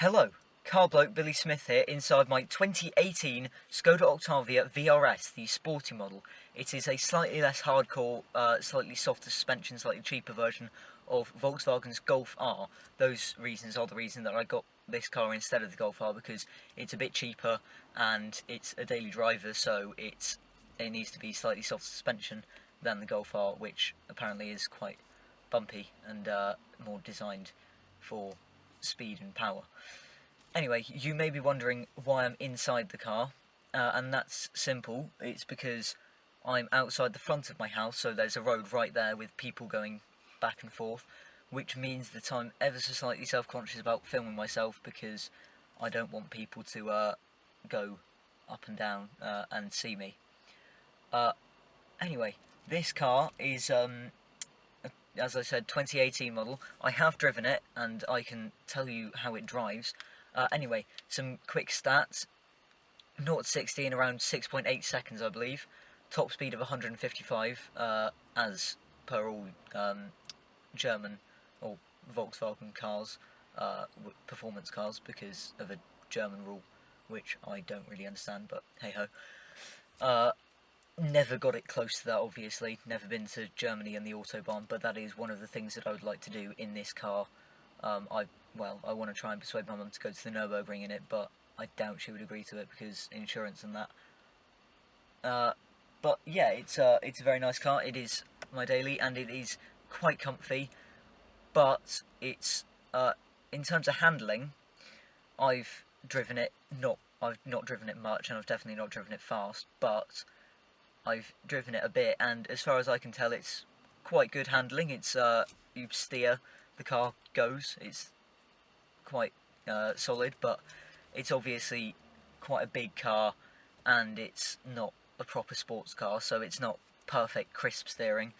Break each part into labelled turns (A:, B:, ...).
A: Hello, car bloke Billy Smith here inside my 2018 Skoda Octavia VRS, the sporty model. It is a slightly less hardcore, slightly softer suspension, slightly cheaper version of Volkswagen's Golf R. Those reasons are the reason that I got this car instead of the Golf R, because it's a bit cheaper and it's a daily driver, so it needs to be slightly softer suspension than the Golf R, which apparently is quite bumpy and more designed for speed and power. Anyway, you may be wondering why I'm inside the car, and that's simple. It's because I'm outside the front of my house, so there's a road right there with people going back and forth, which means that I'm ever so slightly self-conscious about filming myself, because I don't want people to go up and down and see me. Anyway, this car is, as I said, 2018 model. I have driven it, and I can tell you how it drives. Anyway, some quick stats. 0 to 60 in around 6.8 seconds, I believe. Top speed of 155, as per all German or Volkswagen cars, performance cars, because of a German rule, which I don't really understand, but hey-ho. Never got it close to that, obviously. Never been to Germany and the Autobahn, but that is one of the things that I would like to do in this car. I want to try and persuade my mum to go to the Nürburgring in it, but I doubt she would agree to it because insurance and that. But yeah, it's a very nice car. It is my daily, and it is quite comfy. But it's in terms of handling, I've not driven it much, and I've definitely not driven it fast, but I've driven it a bit, and as far as I can tell, it's quite good handling. It's you steer, the car goes. It's quite solid, but it's obviously quite a big car, and it's not a proper sports car, so it's not perfect crisp steering.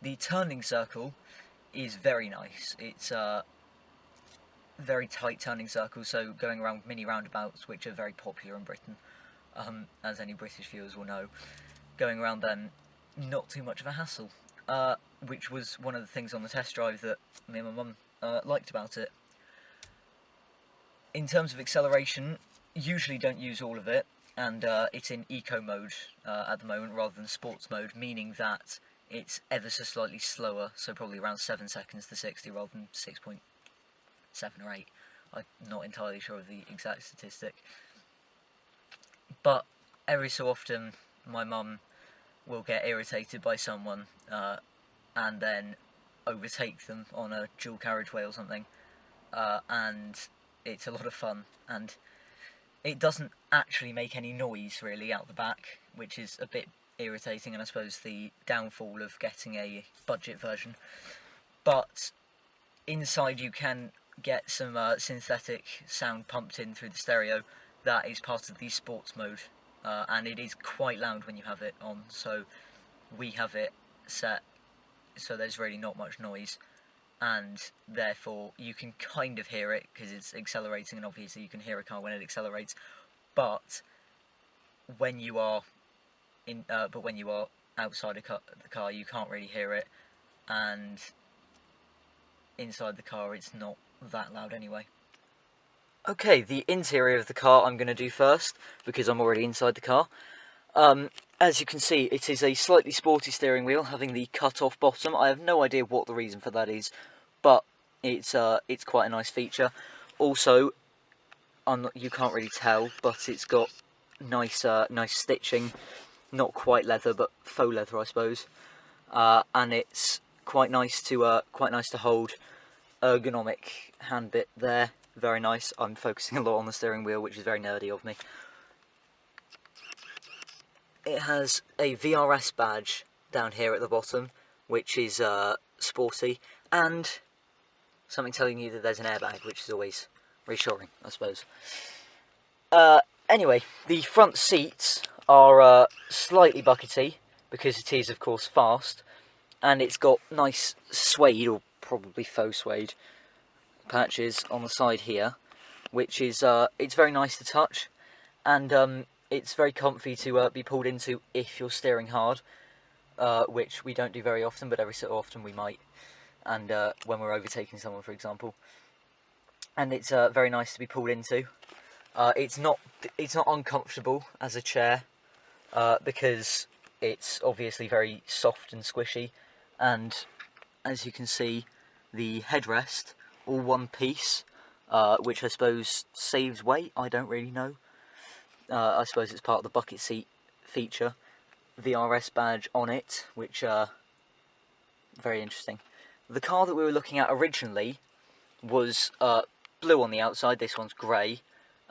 A: The turning circle is very nice. It's a very tight turning circle, so going around mini roundabouts, which are very popular in Britain, as any British viewers will know, going around them, not too much of a hassle, which was one of the things on the test drive that me and my mum liked about it. In terms of acceleration, usually don't use all of it, and it's in eco mode at the moment rather than sports mode, meaning that it's ever so slightly slower, so probably around 7 seconds to 60 rather than 6.7 or 8. I'm not entirely sure of the exact statistic. But every so often my mum will get irritated by someone and then overtake them on a dual carriageway or something, and it's a lot of fun, and it doesn't actually make any noise really out the back, which is a bit irritating, and I suppose the downfall of getting a budget version. But inside you can get some synthetic sound pumped in through the stereo. That is part of the sports mode, and it is quite loud when you have it on, so we have it set so there's really not much noise, and therefore you can kind of hear it because it's accelerating, and obviously you can hear a car when it accelerates, but when you are outside the car you can't really hear it, and inside the car it's not that loud anyway. Okay, the interior of the car I'm going to do first, because I'm already inside the car. As you can see, it is a slightly sporty steering wheel, having the cut-off bottom. I have no idea what the reason for that is, but it's quite a nice feature. Also, you can't really tell, but it's got nice stitching, not quite leather, but faux leather, I suppose. And it's quite nice to hold. Ergonomic hand bit there, very nice. I'm focusing a lot on the steering wheel, which is very nerdy of me. It has a VRS badge down here at the bottom, which is sporty, and something telling you that there's an airbag, which is always reassuring, I suppose. Anyway, the front seats are slightly buckety, because it is, of course, fast, and it's got nice suede, or probably faux suede, patches on the side here, which is, it's very nice to touch, and it's very comfy to be pulled into if you're steering hard, which we don't do very often, but every so often we might, and when we're overtaking someone, for example. and it's very nice to be pulled into. It's not uncomfortable as a chair because it's obviously very soft and squishy, and as you can see, the headrest all one piece, which I suppose saves weight. I don't really know. I suppose it's part of the bucket seat feature. VRS badge on it, which very interesting. The car that we were looking at originally was blue on the outside. This one's grey,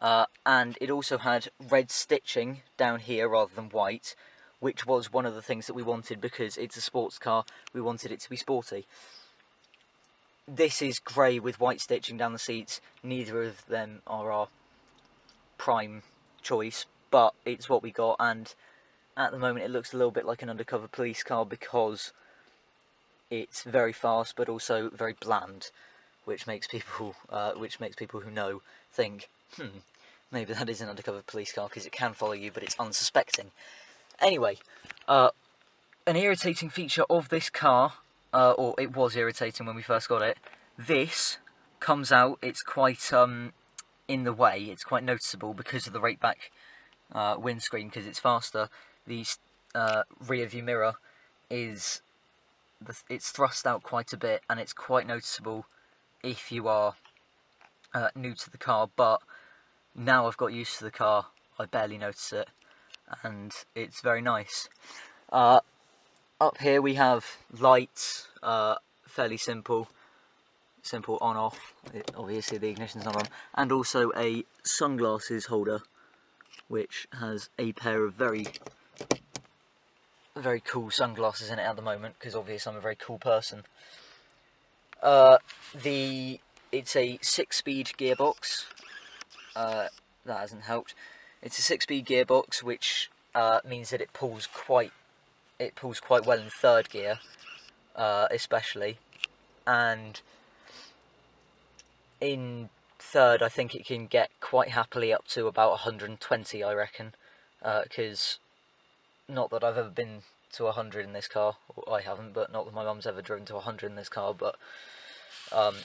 A: and it also had red stitching down here rather than white, which was one of the things that we wanted because it's a sports car. We wanted it to be sporty. This is grey with white stitching down the seats. Neither of them are our prime choice, but it's what we got, and at the moment it looks a little bit like an undercover police car because it's very fast but also very bland, which makes people who know think, maybe that is an undercover police car because it can follow you but it's unsuspecting. Anyway, an irritating feature of this car, or it was irritating when we first got it, this comes out, it's quite in the way, it's quite noticeable because of the right back windscreen, because it's faster. The rear view mirror is, it's thrust out quite a bit, and it's quite noticeable if you are new to the car, but now I've got used to the car, I barely notice it, and it's very nice. Up here we have lights, fairly simple on off, obviously the ignition's not on, and also a sunglasses holder, which has a pair of very cool sunglasses in it at the moment, because obviously I'm a very cool person. It's a 6-speed gearbox, that hasn't helped. It's a 6-speed gearbox, which means that it pulls quite well in third gear, especially, and in third I think it can get quite happily up to about 120, I reckon, because not that I've ever been to 100 in this car, or I haven't, but not that my mum's ever driven to 100 in this car, but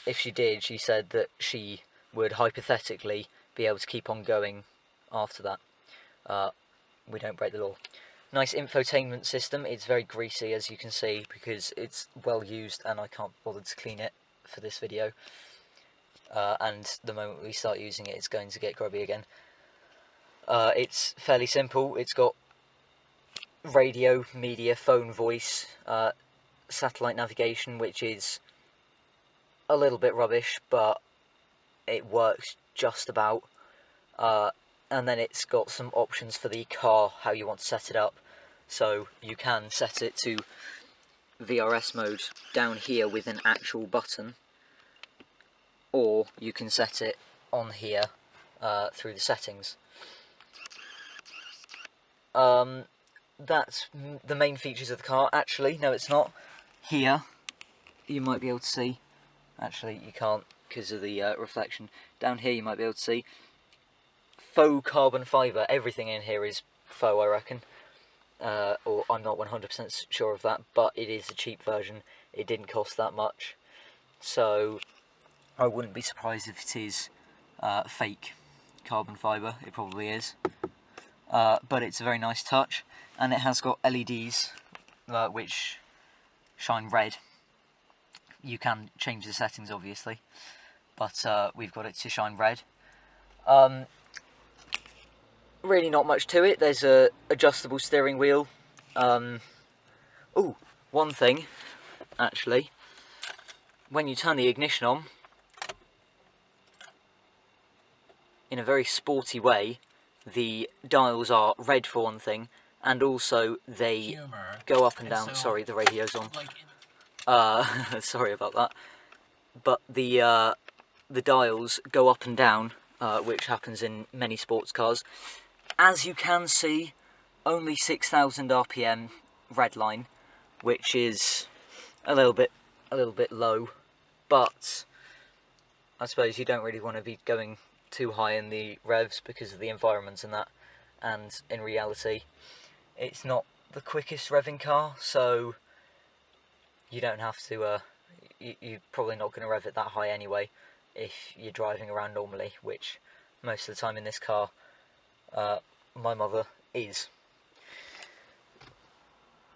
A: if she did, she said that she would hypothetically be able to keep on going after that. We don't break the law. Nice infotainment system. It's very greasy, as you can see, because it's well used and I can't bother to clean it for this video. And the moment we start using it, it's going to get grubby again. It's fairly simple. It's got radio, media, phone, voice, satellite navigation, which is a little bit rubbish, but it works just about. And then it's got some options for the car, how you want to set it up. So you can set it to VRS mode down here with an actual button, or you can set it on here through the settings. That's the main features of the car. Actually, no, it's not. Here, you might be able to see. Actually, you can't because of the reflection. Down here, you might be able to see faux carbon fibre. Everything in here is faux, I reckon. Or I'm not 100% sure of that, but it is a cheap version. It didn't cost that much, so I wouldn't be surprised if it is fake carbon fibre. It probably is, but it's a very nice touch, and it has got LEDs which shine red. You can change the settings, obviously, but we've got it to shine red. Really not much to it. There's a adjustable steering wheel. Oh, one thing, actually. When you turn the ignition on, in a very sporty way, the dials are red for one thing, and also they go up and down. So, sorry, the radio's on. Sorry about that. But the dials go up and down, which happens in many sports cars. As you can see, only 6,000 RPM red line, which is a little bit low, but I suppose you don't really want to be going too high in the revs because of the environment and that, and in reality it's not the quickest revving car, so you don't have to you're probably not going to rev it that high anyway, if you're driving around normally, which most of the time in this car my mother is.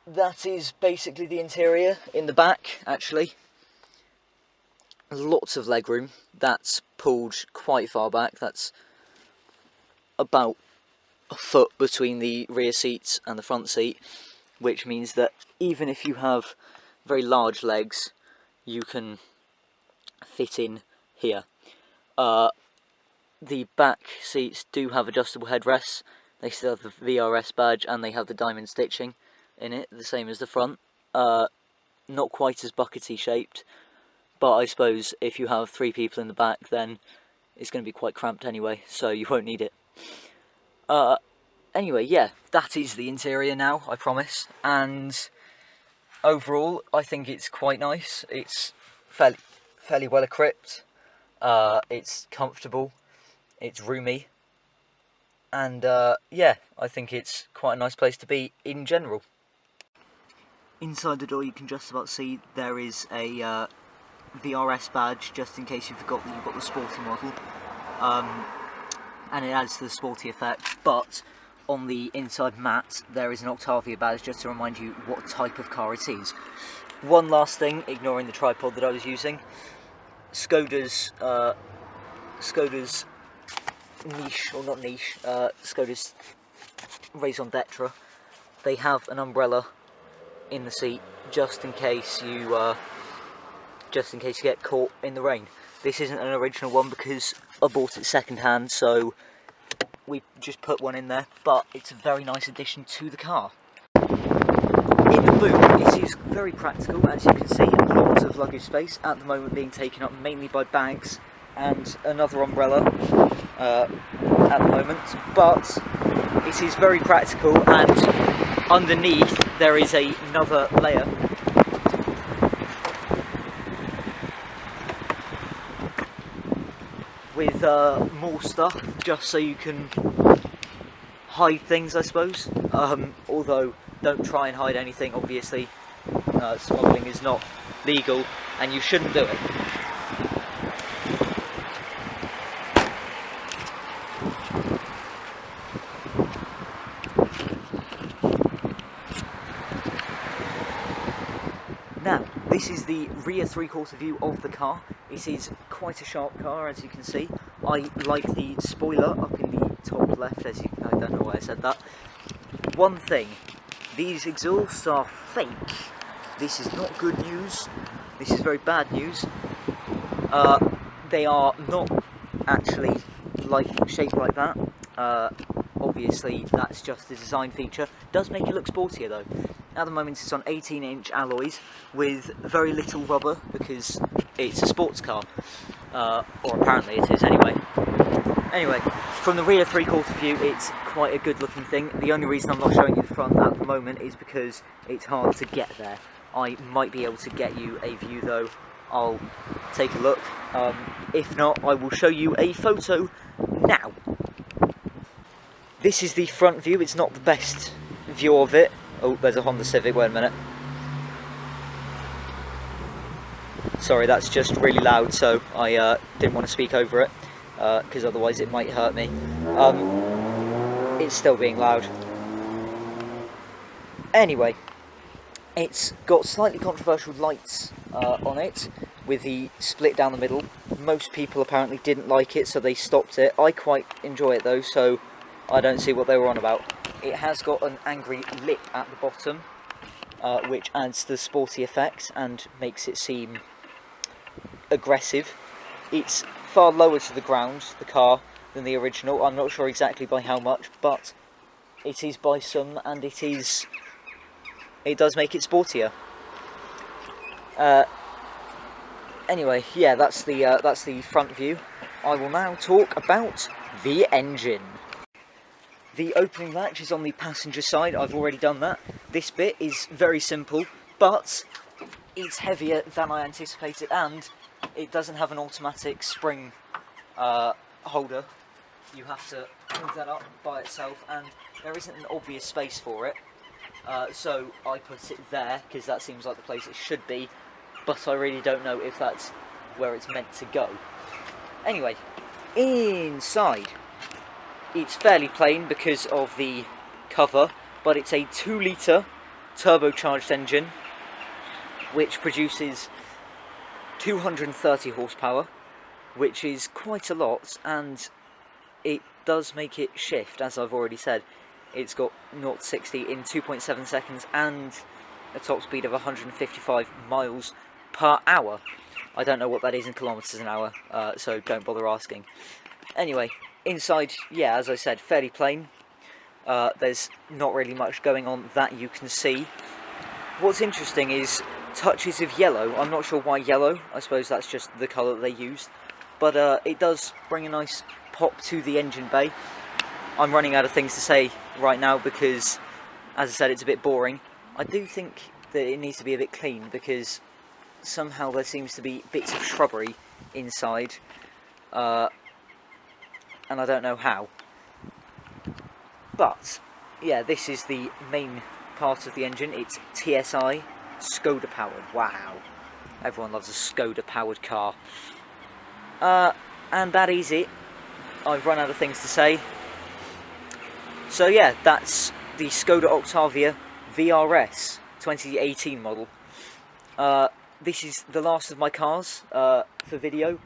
A: That is basically the interior. In the back, actually, lots of legroom. That's pulled quite far back. That's about a foot between the rear seats and the front seat, which means that even if you have very large legs, you can fit in here. The back seats do have adjustable headrests. They still have the VRS badge and they have the diamond stitching in it, the same as the front. Not quite as buckety shaped, but I suppose if you have 3 people in the back, then it's going to be quite cramped anyway, so you won't need it. Anyway, yeah, that is the interior now, I promise, and overall, I think it's quite nice. It's fairly well equipped, it's comfortable, it's roomy, and yeah, I think it's quite a nice place to be in general. Inside the door you can just about see there is a VRS badge, just in case you forgot that you've got the sporty model, and it adds to the sporty effect, but on the inside mat there is an Octavia badge just to remind you what type of car it is. One last thing, ignoring the tripod that I was using, Skoda's niche, or not niche, Skoda's raison d'etre, they have an umbrella in the seat just in case you get caught in the rain. This isn't an original one because I bought it second hand, so we just put one in there, but it's a very nice addition to the car. In the boot, it is very practical, as you can see, lots of luggage space, at the moment being taken up mainly by bags and another umbrella at the moment, but it is very practical, and underneath there is another layer with more stuff, just so you can hide things, I suppose. Although, don't try and hide anything, obviously. Smuggling is not legal, and you shouldn't do it. Now, this is the rear three-quarter view of the car. It is quite a sharp car, as you can see. I like the spoiler up in the top left, I don't know why I said that. One thing, these exhausts are fake. This is not good news. This is very bad news. They are not actually shaped like that. Obviously, that's just a design feature. Does make it look sportier though. At the moment it's on 18-inch alloys with very little rubber because it's a sports car. Or apparently it is anyway. Anyway, from the rear three-quarter view it's quite a good looking thing. The only reason I'm not showing you the front at the moment is because it's hard to get there. I might be able to get you a view though. I'll take a look. If not, I will show you a photo now. This is the front view. It's not the best view of it. Oh, there's a Honda Civic, wait a minute. Sorry, that's just really loud, so I didn't want to speak over it, because otherwise it might hurt me. It's still being loud. Anyway, it's got slightly controversial lights on it, with the split down the middle. Most people apparently didn't like it, so they stopped it. I quite enjoy it though, so I don't see what they were on about. It has got an angry lip at the bottom, which adds to the sporty effect and makes it seem aggressive. It's far lower to the ground, the car, than the original. I'm not sure exactly by how much, but it is by some, and it does make it sportier. Anyway, yeah, that's the front view. I will now talk about the engine. The opening latch is on the passenger side. I've already done that. This bit is very simple, but it's heavier than I anticipated, and it doesn't have an automatic spring holder. You have to move that up by itself, and there isn't an obvious space for it. So I put it there, because that seems like the place it should be, but I really don't know if that's where it's meant to go. Anyway, inside, it's fairly plain because of the cover, but it's a 2-litre turbocharged engine which produces 230 horsepower, which is quite a lot, and it does make it shift, as I've already said. It's got 0 to 60 in 2.7 seconds and a top speed of 155 miles per hour. I don't know what that is in kilometres an hour, so don't bother asking. Anyway, inside, yeah, as I said, fairly plain. There's not really much going on that you can see. What's interesting is touches of yellow. I'm not sure why yellow. I suppose that's just the colour that they used. But it does bring a nice pop to the engine bay. I'm running out of things to say right now because, as I said, it's a bit boring. I do think that it needs to be a bit clean because somehow there seems to be bits of shrubbery inside. And I don't know how. But, yeah, this is the main part of the engine. It's TSI, Skoda powered. Wow. Everyone loves a Skoda powered car. And that is it. I've run out of things to say. So yeah, that's the Skoda Octavia VRS 2018 model. This is the last of my cars for video.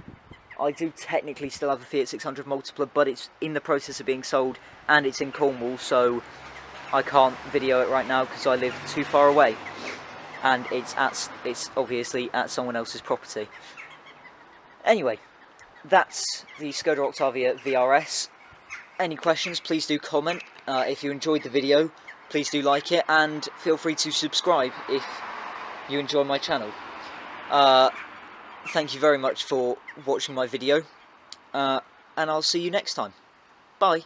A: I do technically still have a Fiat 600 Multipla, but it's in the process of being sold and it's in Cornwall, so I can't video it right now because I live too far away. And it's obviously at someone else's property. Anyway, that's the Skoda Octavia VRS. Any questions, please do comment. If you enjoyed the video, please do like it, and feel free to subscribe if you enjoy my channel. Thank you very much for watching my video, and I'll see you next time. Bye.